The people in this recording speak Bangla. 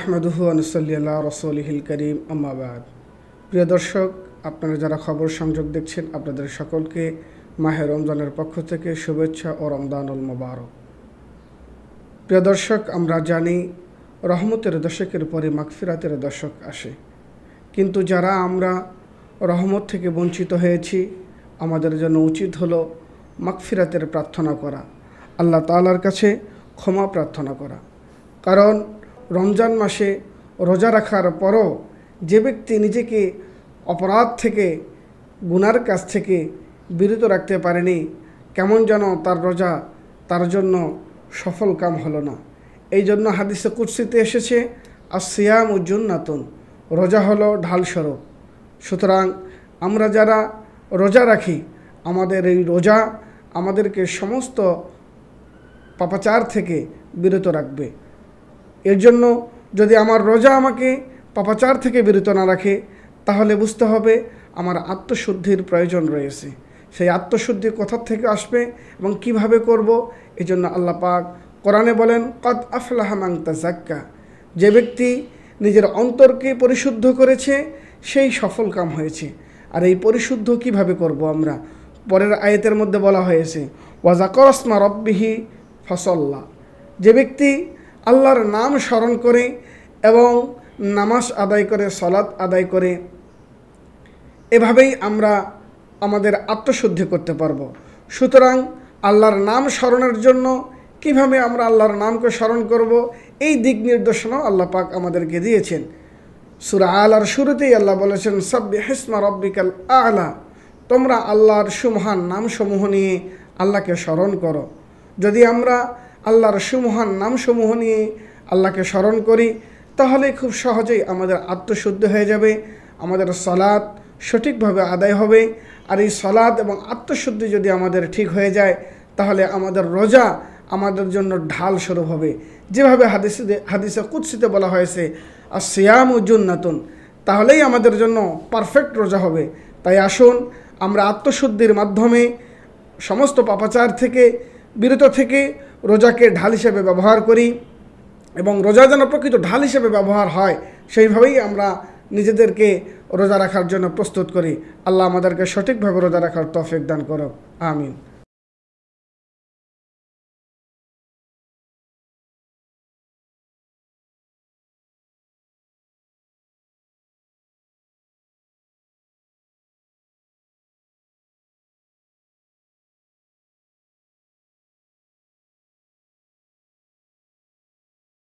নাহমাদুহু ওয়া নুসাল্লি আলা রাসূলিহিল কারীম আম্মা বাদ। প্রিয় দর্শক, আপনারা যারা খবর সংযোগ দেখছেন, আপনাদের সকলকে মাহে রমজানের পক্ষ থেকে শুভেচ্ছা ও রমজানুল মুবারক। প্রিয় দর্শক, আমরা জানি রহমতের দশকের পরে মাগফিরাতের দশক আসে, কিন্তু যারা আমরা রহমত থেকে বঞ্চিত হয়েছি, আমাদের জন্য উচিত হলো মাগফিরাতের প্রার্থনা করা, আল্লাহ তাআলার কাছে ক্ষমা প্রার্থনা করা। কারণ রমজান মাসে রোজা রাখার পরও যে ব্যক্তি নিজেকে অপরাধ থেকে, গুনার কাছ থেকে বিরত রাখতে পারেনি, কেমন যেন তার রোজা তার জন্য সফল কাম হলো না। এই জন্য হাদিসে কুদসিতে এসেছে, আসিয়ামু জুন্নাতুন, রোজা হলো ঢালস্বরূপ। সুতরাং আমরা যারা রোজা রাখি, আমাদের এই রোজা আমাদেরকে সমস্ত পাপাচার থেকে বিরত রাখবে। এর জন্য যদি আমার রোজা আমাকে পাপাচার থেকে বিরত না রাখে, তাহলে বুঝতে হবে আমার আত্মশুদ্ধির প্রয়োজন রয়েছে। সেই আত্মশুদ্ধি কোথা থেকে আসবে এবং কিভাবে করব? এই জন্য আল্লাহ পাক কোরআনে বলেন, কদ আফলাহা মান তাযাক্কা, যে ব্যক্তি নিজের অন্তরকে পরিশুদ্ধ করেছে সেই সফল কাম হয়েছে। আর এই পরিশুদ্ধ কিভাবে করব আমরা? পরের আয়াতের মধ্যে বলা হয়েছে, ওয়া যাকারা ইসমা রাব্বিহি ফাসাল্লা, যে ব্যক্তি আল্লাহর নাম স্মরণ করে এবং নামাজ আদায় করে, সালাত আদায় করে, এভাবেই আমরা আমাদের আত্মশুদ্ধি করতে পারবো। সুতরাং আল্লাহর নাম স্মরণের জন্য কিভাবে আমরা আল্লাহর নামকে স্মরণ করব, এই দিক নির্দেশনাও আল্লাহ পাক আমাদেরকে দিয়েছেন। সূরা আলার শুরুতেই আল্লাহ বলেছেন, সাব্বিহিসমা রাব্বিকাল আ'লা, তোমরা আল্লাহর সুমহান নামসমূহ নিয়ে আল্লাহকে স্মরণ করো। যদি আমরা আল্লাহর সুমহান নামসমূহ নিয়ে আল্লাহকে স্মরণ করি, তাহলে খুব সহজেই আমাদের আত্মশুদ্ধি হয়ে যাবে, আমাদের সালাত সঠিকভাবে আদায় হবে। আর এই সালাত এবং আত্মশুদ্ধি যদি আমাদের ঠিক হয়ে যায়, তাহলে আমাদের রোজা আমাদের জন্য ঢাল স্বরূপ হবে। যেভাবে হাদিসে কুদসিতে বলা হয়েছে, আসিয়ামু জুন্নাতুন, তাহলেই আমাদের জন্য পারফেক্ট রোজা হবে। তাই আসুন আমরা আত্মশুদ্ধির মাধ্যমে সমস্ত পাপাচার থেকে বিরত থেকে রোজাকে ঢাল হিসেবে ব্যবহার করি, এবং রোজা যেন প্রকৃত ঢাল হিসেবে ব্যবহার হয়, সেইভাবেই আমরা নিজেদেরকে রোজা রাখার জন্য প্রস্তুত করি। আল্লাহ আমাদেরকে সঠিকভাবে রোজা রাখার তৌফিক দান করুক, আমিন।